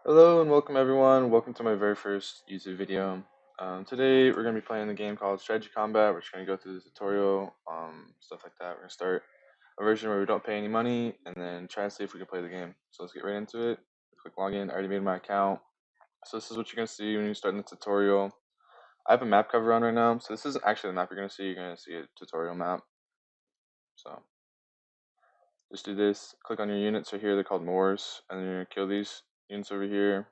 Hello and welcome everyone. Welcome to my very first YouTube video. Today we're going to be playing the game called Strategy Combat. We're just going to go through the tutorial, stuff like that. We're going to start a version where we don't pay any money and then try to see if we can play the game. So let's get right into it. Click login. I already made my account. So this is what you're going to see when you start in the tutorial. I have a map cover on right now. So this isn't actually the map you're going to see. You're going to see a tutorial map. So just do this. Click on your units right here. They're called Moors. And then you're going to kill these units over here.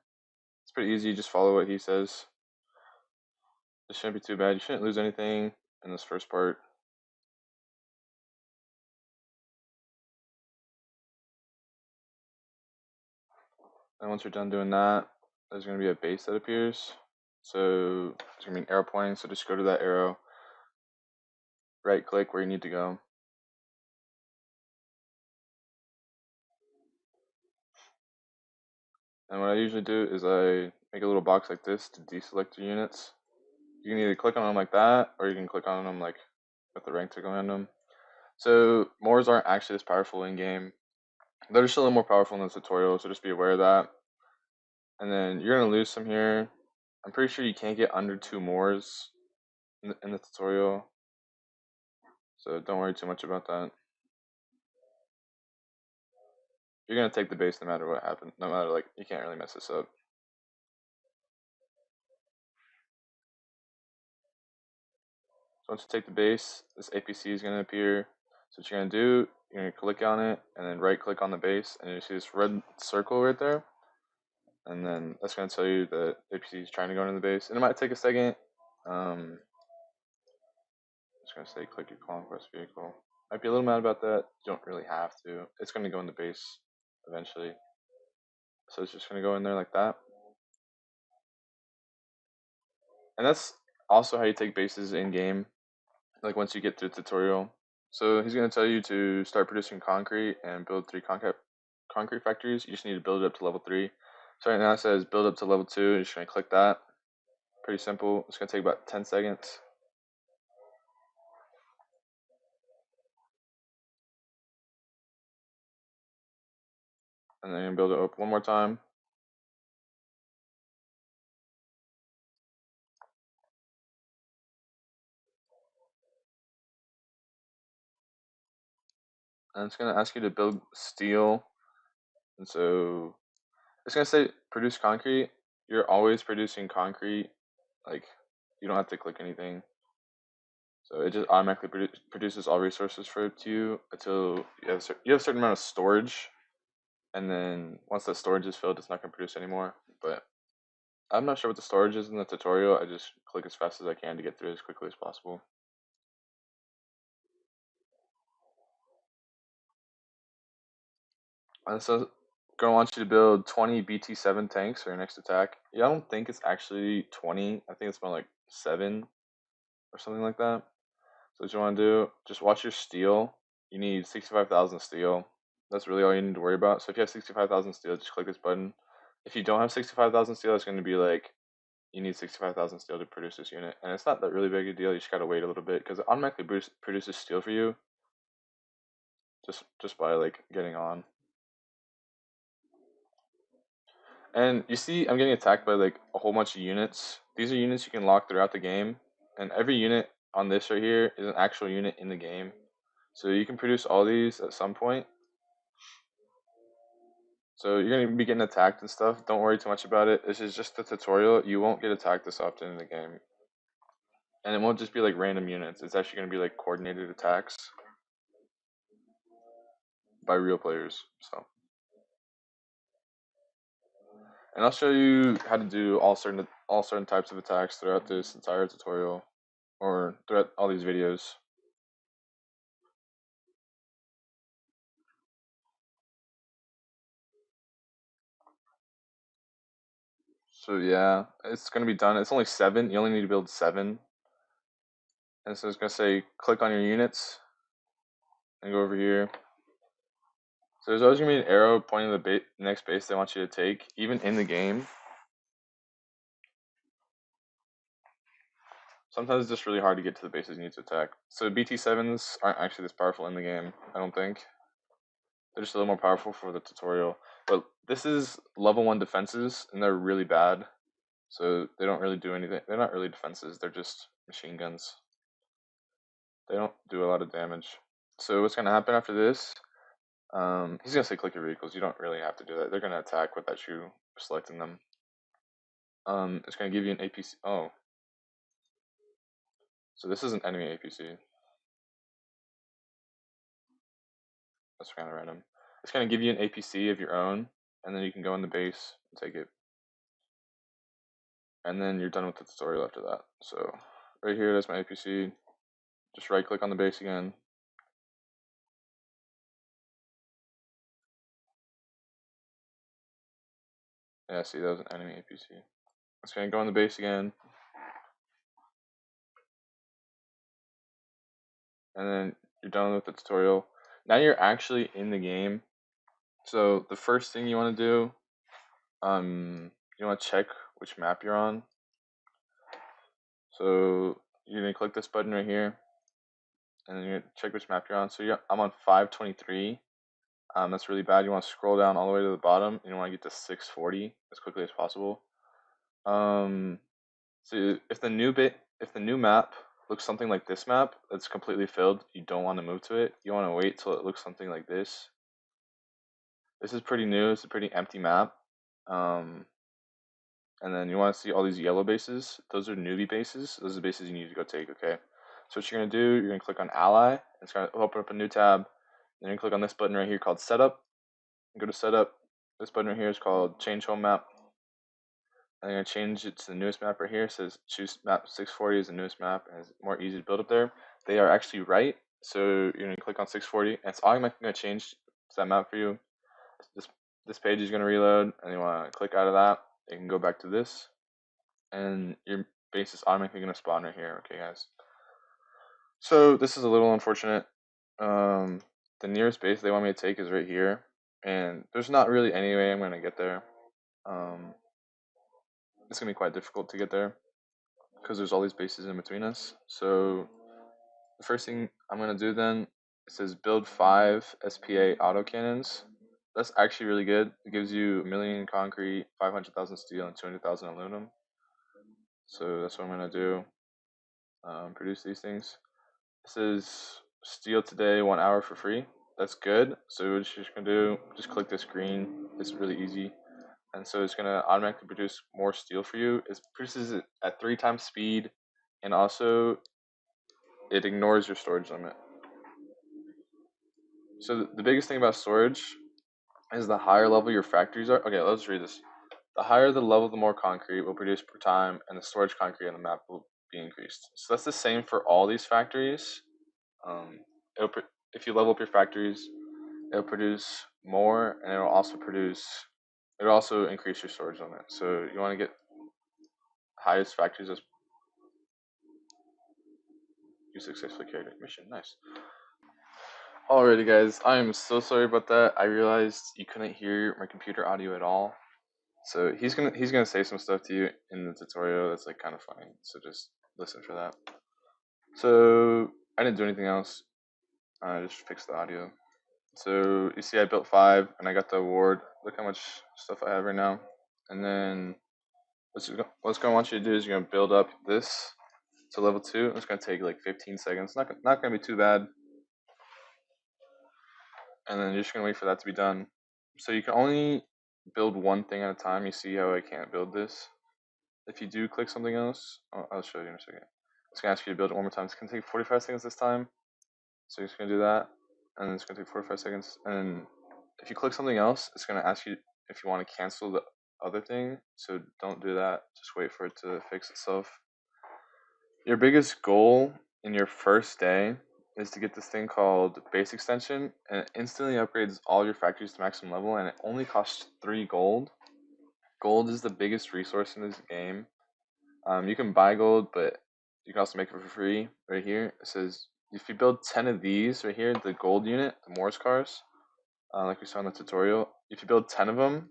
It's pretty easy. Just follow what he says. This shouldn't be too bad. You shouldn't lose anything in this first part. And once you're done doing that, there's going to be a base that appears. So there's going to be an arrow pointing. So just go to that arrow, right click where you need to go. And what I usually do is I make a little box like this to deselect your units. You can either click on them like that, or you can click on them like with the rank to go on them. So Moors aren't actually as powerful in game. They're just a little more powerful in the tutorial, so just be aware of that. And then you're going to lose some here. I'm pretty sure you can't get under 2 Moors in the tutorial, so don't worry too much about that. You're gonna take the base no matter what happens. No matter, like, you can't really mess this up. So once you take the base, this APC is gonna appear. So what you're gonna do, you're gonna click on it and then right click on the base, and you see this red circle right there. And then that's gonna tell you that APC is trying to go into the base, and it might take a second. I'm just gonna say click your conquest vehicle. Might be a little mad about that. You don't really have to. It's gonna go in the base eventually. So it's just gonna go in there like that. And that's also how you take bases in game, like once you get through the tutorial. So he's going to tell you to start producing concrete and build 3 concrete factories. You just need to build it up to level 3. So right now it says build up to level 2. You're just going to click that. Pretty simple. It's going to take about 10 seconds. And then you're going to build it up one more time. And it's going to ask you to build steel. And so it's going to say produce concrete. You're always producing concrete. Like, you don't have to click anything. So it just automatically produces all resources for you until you have a certain amount of storage, and then once the storage is filled, it's not going to produce anymore. But I'm not sure what the storage is in the tutorial. I just click as fast as I can to get through as quickly as possible. And so, going to want you to build 20 BT7 tanks for your next attack. Yeah, I don't think it's actually 20. I think it's about like 7 or something like that. So what you want to do, just watch your steel. You need 65,000 steel. That's really all you need to worry about. So if you have 65,000 steel, just click this button. If you don't have 65,000 steel, it's going to be like, you need 65,000 steel to produce this unit. And it's not that really big a deal. You just got to wait a little bit because it automatically produces steel for you just by like getting on. And you see I'm getting attacked by like a whole bunch of units. These are units you can lock throughout the game. And every unit on this right here is an actual unit in the game. So you can produce all these at some point. So you're going to be getting attacked and stuff. Don't worry too much about it. This is just the tutorial. You won't get attacked this often in the game. And it won't just be like random units. It's actually going to be like coordinated attacks by real players. So, and I'll show you how to do all certain types of attacks throughout this entire tutorial, or throughout all these videos. So yeah, it's going to be done. It's only 7. You only need to build 7. And so it's going to say click on your units and go over here. So there's always going to be an arrow pointing to the next base they want you to take, even in the game. Sometimes it's just really hard to get to the bases you need to attack. So BT7s aren't actually this powerful in the game, I don't think. They're just a little more powerful for the tutorial. But this is level 1 defenses, and they're really bad. So they don't really do anything. They're not really defenses. They're just machine guns. They don't do a lot of damage. So what's gonna happen after this? He's gonna say click your vehicles. You don't really have to do that. They're gonna attack without you selecting them. It's gonna give you an APC. Oh, so this is an enemy APC. That's kind of random. It's gonna give you an APC of your own, and then you can go in the base and take it. And then you're done with the tutorial after that. So right here, that's my APC. Just right click on the base again. Yeah, see, that was an enemy APC. It's gonna go on the base again. And then you're done with the tutorial. Now you're actually in the game. So the first thing you want to do, you want to check which map you're on. So you're gonna click this button right here, and then you're gonna check which map you're on. So I'm on 523. That's really bad. You want to scroll down all the way to the bottom, and you want to get to 640 as quickly as possible. So if the new map looks something like this map that's completely filled, you don't want to move to it. You want to wait till it looks something like this. This is pretty new. It's a pretty empty map. And then you want to see all these yellow bases. Those are newbie bases. Those are the bases you need to go take, okay? So what you're going to do, you're going to click on Ally. It's going to open up a new tab. Then you're going to click on this button right here called Setup. Go to Setup. This button right here is called Change Home Map. And I'm going to change it to the newest map right here. It says choose map 640 is the newest map, and it's more easy to build up there. They are actually right. So you're going to click on 640, and it's automatically going to change to that map for you. This page is going to reload, and you want to click out of that. You can go back to this, and your base is automatically going to spawn right here. Okay, guys. So this is a little unfortunate. The nearest base they want me to take is right here, and there's not really any way I'm going to get there. It's going to be quite difficult to get there because there's all these bases in between us. So the first thing I'm going to do then, it says build 5 SPA Autocannons. That's actually really good. It gives you 1,000,000 concrete, 500,000 steel, and 200,000 aluminum. So that's what I'm going to do. Produce these things. It says steal today 1 hour for free. That's good. So what you're just going to do, just click this green. It's really easy. And so it's going to automatically produce more steel for you. It produces it at 3 times speed, and also it ignores your storage limit. So the biggest thing about storage is the higher level your factories are. Okay, let's read this. The higher the level, the more concrete will produce per time, and the storage concrete on the map will be increased. So that's the same for all these factories. Um, if you level up your factories, it'll produce more, and it'll also increase your storage limit. So you want to get highest factories as you successfully carried a mission. Nice. Alrighty, guys. I am so sorry about that. I realized you couldn't hear my computer audio at all. So he's gonna say some stuff to you in the tutorial that's like kind of funny. So just listen for that. So I didn't do anything else. I just fixed the audio. So you see, I built 5 and I got the award. Look how much stuff I have right now. And then what's gonna want you to do is you're gonna build up this to level 2. It's gonna take like 15 seconds. Not gonna be too bad. And then you're just gonna wait for that to be done. So you can only build one thing at a time. You see how I can't build this? If you do click something else, I'll show you in a second. It's gonna ask you to build it one more time. It's gonna take 45 seconds this time. So you're just gonna do that, and then it's gonna take 45 seconds. And then if you click something else, it's gonna ask you if you want to cancel the other thing. So don't do that. Just wait for it to fix itself. Your biggest goal in your first day is to get this thing called base extension, and it instantly upgrades all your factories to maximum level, and it only costs 3 gold. Gold is the biggest resource in this game. You can buy gold, but you can also make it for free. Right here, it says if you build 10 of these right here, the gold unit, the Morse cars, like we saw in the tutorial, if you build 10 of them,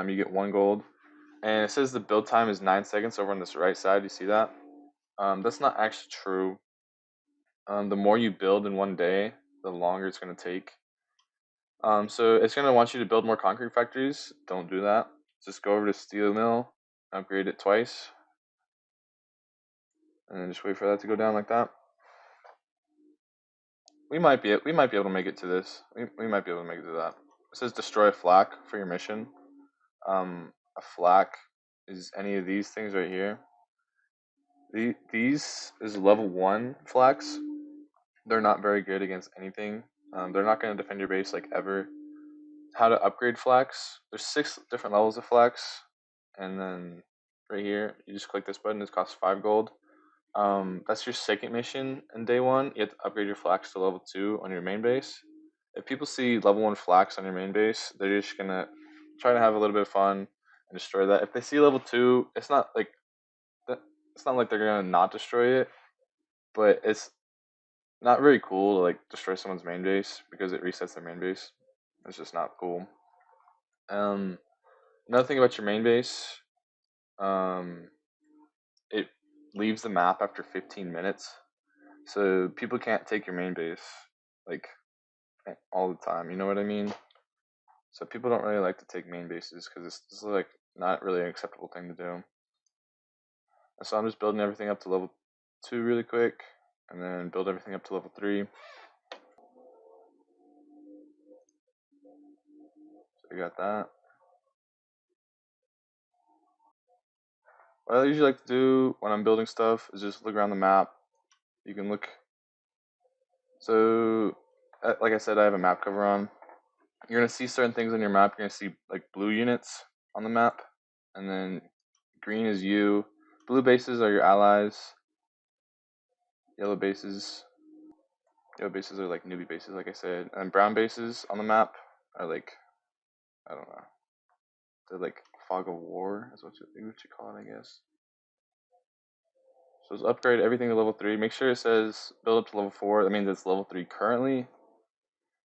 you get 1 gold. And it says the build time is 9 seconds over on this right side. You see that? That's not actually true. The more you build in one day, the longer it's going to take. So it's gonna want you to build more concrete factories. Don't do that. Just go over to steel mill, upgrade it twice, and then just wait for that to go down like that. We might be able to make it to this. We might be able to make it to that. It says destroy a flak for your mission. A flak is any of these things right here. These is level 1 flaks. They're not very good against anything. They're not going to defend your base like ever. How to upgrade flaks? There's 6 different levels of flaks, and then right here you just click this button. It costs 5 gold. That's your second mission in day 1. You have to upgrade your flaks to level 2 on your main base. If people see level 1 flaks on your main base, they're just gonna try to have a little bit of fun and destroy that. If they see level 2, it's not like they're gonna not destroy it, but it's not very cool to like destroy someone's main base because it resets their main base. It's just not cool. Um, Another thing about your main base, um, it leaves the map after 15 minutes, so people can't take your main base like all the time. You know what I mean? So people don't really like to take main bases because it's like not really an acceptable thing to do. So I'm just building everything up to level 2 really quick, and then build everything up to level 3. So we got that. What I usually like to do when I'm building stuff is just look around the map. You can look. So, like I said, I have a map cover on. You're gonna see certain things on your map. You're gonna see like blue units on the map, and then green is you. Blue bases are your allies. Yellow bases, yellow bases are like newbie bases, like I said, and brown bases on the map are like, I don't know. They're like fog of war, is what you call it, I guess. So let's upgrade everything to level 3. Make sure it says build up to level 4. That means it's level 3 currently.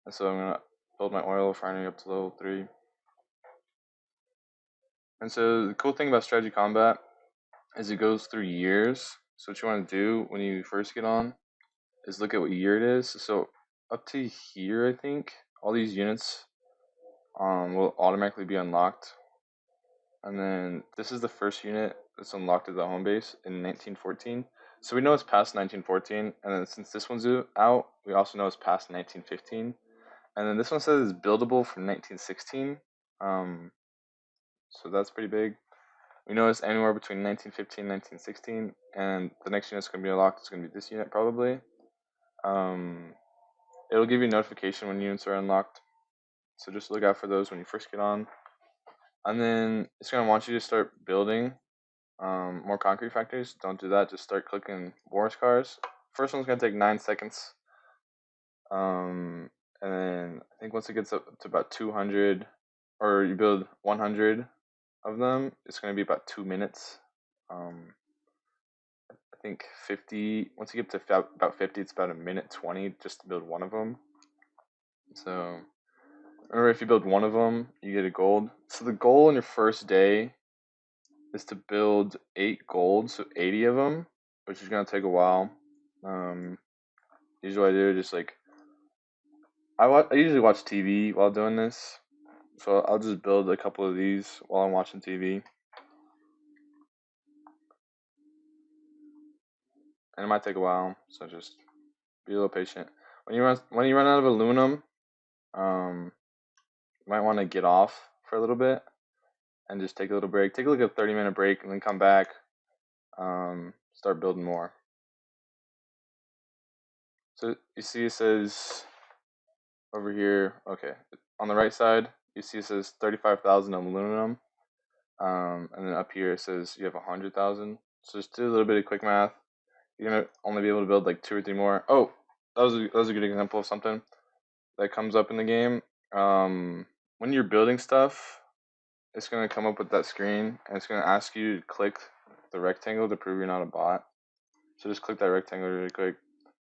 And so I'm going to build my oil refinery up to level 3. And so the cool thing about strategy combat is it goes through years. So what you want to do when you first get on is look at what year it is. So up to here, I think, all these units will automatically be unlocked. And then this is the first unit that's unlocked at the home base in 1914. So we know it's past 1914, and then since this one's out, we also know it's past 1915. And then this one says it's buildable from 1916. Um, so that's pretty big. We know it's anywhere between 1915 and 1916, and the next unit's going to be unlocked is going to be this unit probably. Um, it'll give you a notification when units are unlocked, so just look out for those when you first get on. And then it's going to want you to start building more concrete factories. Don't do that. Just start clicking Boris cars. First one's gonna take 9 seconds. And then I think once it gets up to about 200, or you build 100 of them, it's gonna be about 2 minutes. I think 50. Once you get to about 50, it's about a minute 20 just to build one of them. So remember, if you build one of them, you get a gold. So the goal in your first day is to build 8 gold, so 80 of them, which is gonna take a while. Usually I do just like I usually watch TV while doing this, so I'll just build a couple of these while I'm watching TV, and it might take a while. So just be a little patient. When you run out of aluminum, um, you might want to get off for a little bit and just take a little break. Take like a 30-minute break, and then come back. Start building more. So you see it says over here, okay, on the right side, you see it says 35,000 aluminum. And then up here it says you have 100,000. So just do a little bit of quick math. You're gonna only be able to build like 2 or 3 more. Oh, that was a good example of something that comes up in the game. When you're building stuff, it's gonna come up with that screen, and it's gonna ask you to click the rectangle to prove you're not a bot. So just click that rectangle really quick.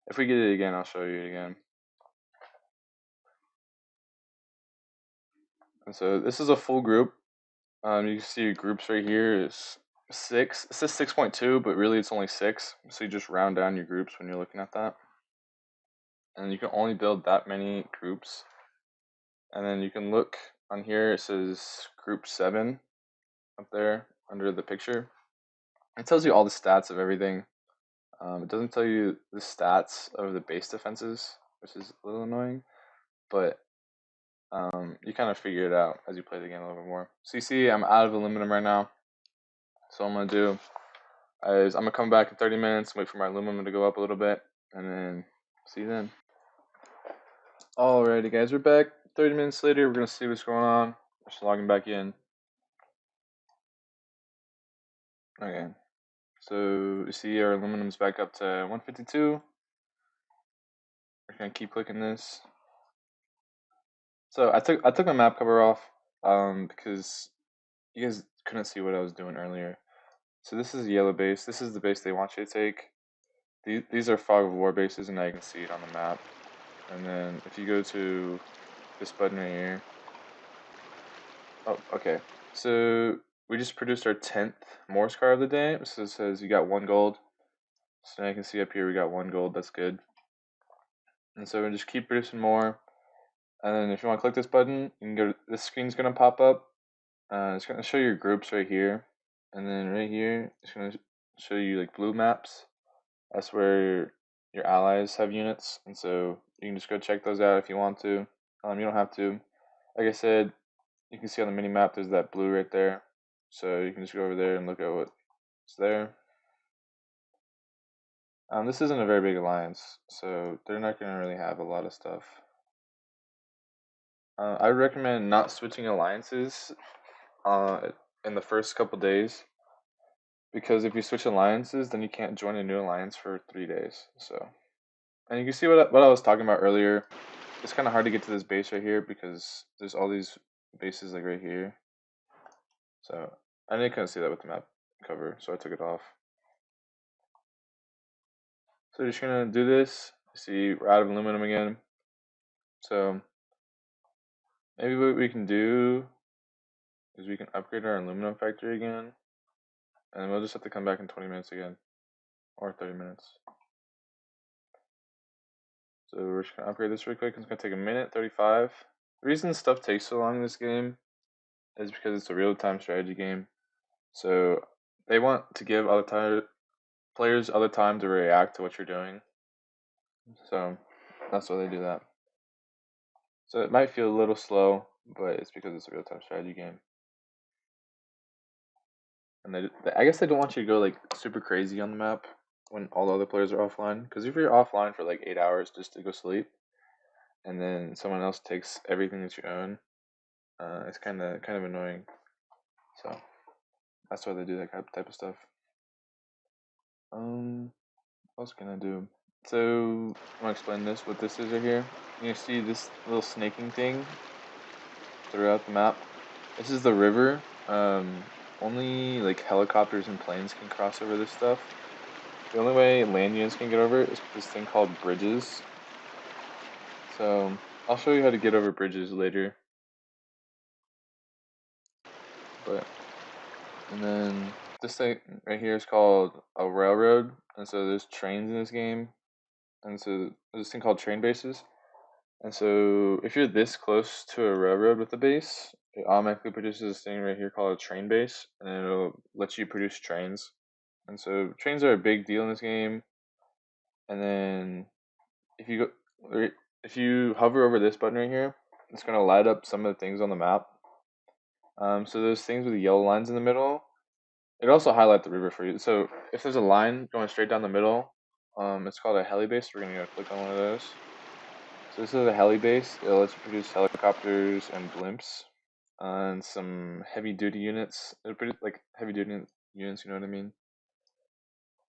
If we get it again, I'll show you it again. And so this is a full group. You can see your groups right here is 6. It says 6.2, but really it's only 6. So you just round down your groups when you're looking at that. And you can only build that many groups. And then you can look on here, it says Group 7 up there under the picture. It tells you all the stats of everything. It doesn't tell you the stats of the base defenses, which is a little annoying, but you kind of figure it out as you play the game a little bit more. So you see, I'm out of aluminum right now. So what I'm gonna do is I'm gonna come back in 30 minutes, wait for my aluminum to go up a little bit, and then see you then. Alrighty, guys, we're back. 30 minutes later, we're gonna see what's going on. Just logging back in. Okay, so you see our aluminum's back up to 152. We're gonna keep clicking this. So I took my map cover off because you guys couldn't see what I was doing earlier. So this is a yellow base. This is the base they want you to take. These are fog of war bases, and now you can see it on the map. And then if you go to this button right here. Oh, okay. So we just produced our 10th Morse car of the day. So it says you got 1 gold. So now you can see up here we got 1 gold. That's good. And so we just keep producing more. And then if you want to click this button, you can go to this screen's gonna pop up. It's gonna show your groups right here, and then right here it's gonna show you like blue maps. That's where your allies have units, and so you can just go check those out if you want to. You don't have to. Like I said, you can see on the mini map there's that blue right there, so you can just go over there and look at what's there. This isn't a very big alliance, so they're not gonna really have a lot of stuff. I recommend not switching alliances in the first couple days, because if you switch alliances, then you can't join a new alliance for 3 days. So, and you can see what I was talking about earlier. It's kind of hard to get to this base right here because there's all these bases like right here. So I didn't kind of see that with the map cover, so I took it off. So we're just gonna do this. See, we're out of aluminum again. So maybe what we can do is we can upgrade our aluminum factory again, and we'll just have to come back in 20 minutes again, or 30 minutes. So we're just gonna upgrade this real quick. It's gonna take a minute 35. The reason stuff takes so long in this game is because it's a real-time strategy game. So they want to give players other time to react to what you're doing. So that's why they do that. So it might feel a little slow, but it's because it's a real-time strategy game. And I guess they don't want you to go like super crazy on the map when all the other players are offline. Because if you're offline for like 8 hours just to go sleep, and then someone else takes everything that you own, it's kind of annoying. So that's why they do that type of stuff. What else can I do? So I'm gonna explain this. What this is right here. You see this little snaking thing throughout the map. This is the river. Only like helicopters and planes can cross over this stuff. The only way land units can get over it is this thing called bridges. So I'll show you how to get over bridges later. And then this thing right here is called a railroad, and so there's trains in this game, and so there's this thing called train bases. And so if you're this close to a railroad with a base, it automatically produces this thing right here called a train base, and it'll let you produce trains. And so trains are a big deal in this game. And then if you if you hover over this button right here, it's gonna light up some of the things on the map. So those things with the yellow lines in the middle, it also highlight the river for you. So if there's a line going straight down the middle, it's called a heli base. We're gonna go click on one of those. So this is a heli base. It'll let you produce helicopters and blimps, and some heavy duty units. It'll produce like heavy duty units. You know what I mean?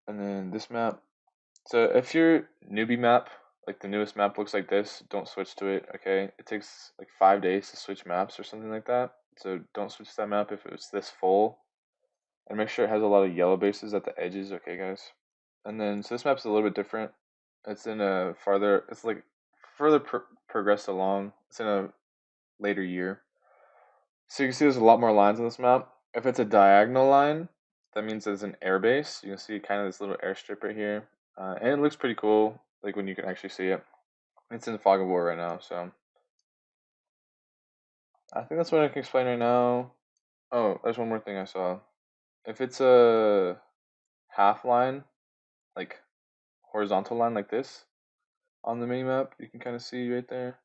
And then this map. So if your newbie map, like the newest map, looks like this, don't switch to it. Okay, it takes like 5 days to switch maps or something like that. So don't switch to that map if it's this full. And make sure it has a lot of yellow bases at the edges, okay guys? And then, so this map's a little bit different. It's in a farther, it's like further progressed along. It's in a later year. So you can see there's a lot more lines on this map. If it's a diagonal line, that means there's an air base. You can see kind of this little airstrip right here. And it looks pretty cool, like when you can actually see it. It's in the fog of war right now, so. I think that's what I can explain right now. Oh, there's one more thing I saw. If it's a half line, like horizontal line like this on the mini map, you can kind of see right there.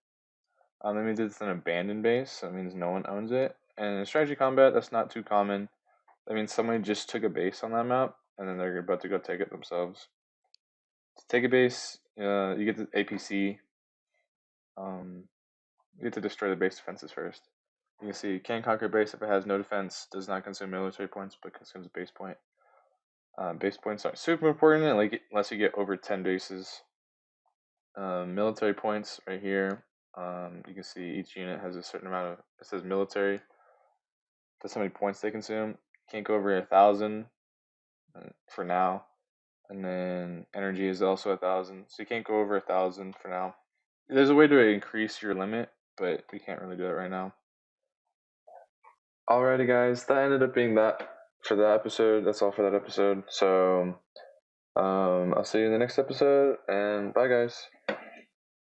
That means it's an abandoned base. So that means no one owns it. And in strategy combat, that's not too common. That means somebody just took a base on that map, and then they're about to go take it themselves. To take a base, you get the APC. You get to destroy the base defenses first. You can see can conquer base if it has no defense, does not consume military points, but consumes base point. Base points aren't super important, like unless you get over 10 bases. Military points right here. You can see each unit has a certain amount of. It says military. That's how many points they consume. Can't go over 1,000 for now. And then energy is also 1,000, so you can't go over 1,000 for now. There's a way to increase your limit, but we can't really do it right now. Alrighty, guys, that ended up being that for that episode. That's all for that episode. So, I'll see you in the next episode, and bye, guys.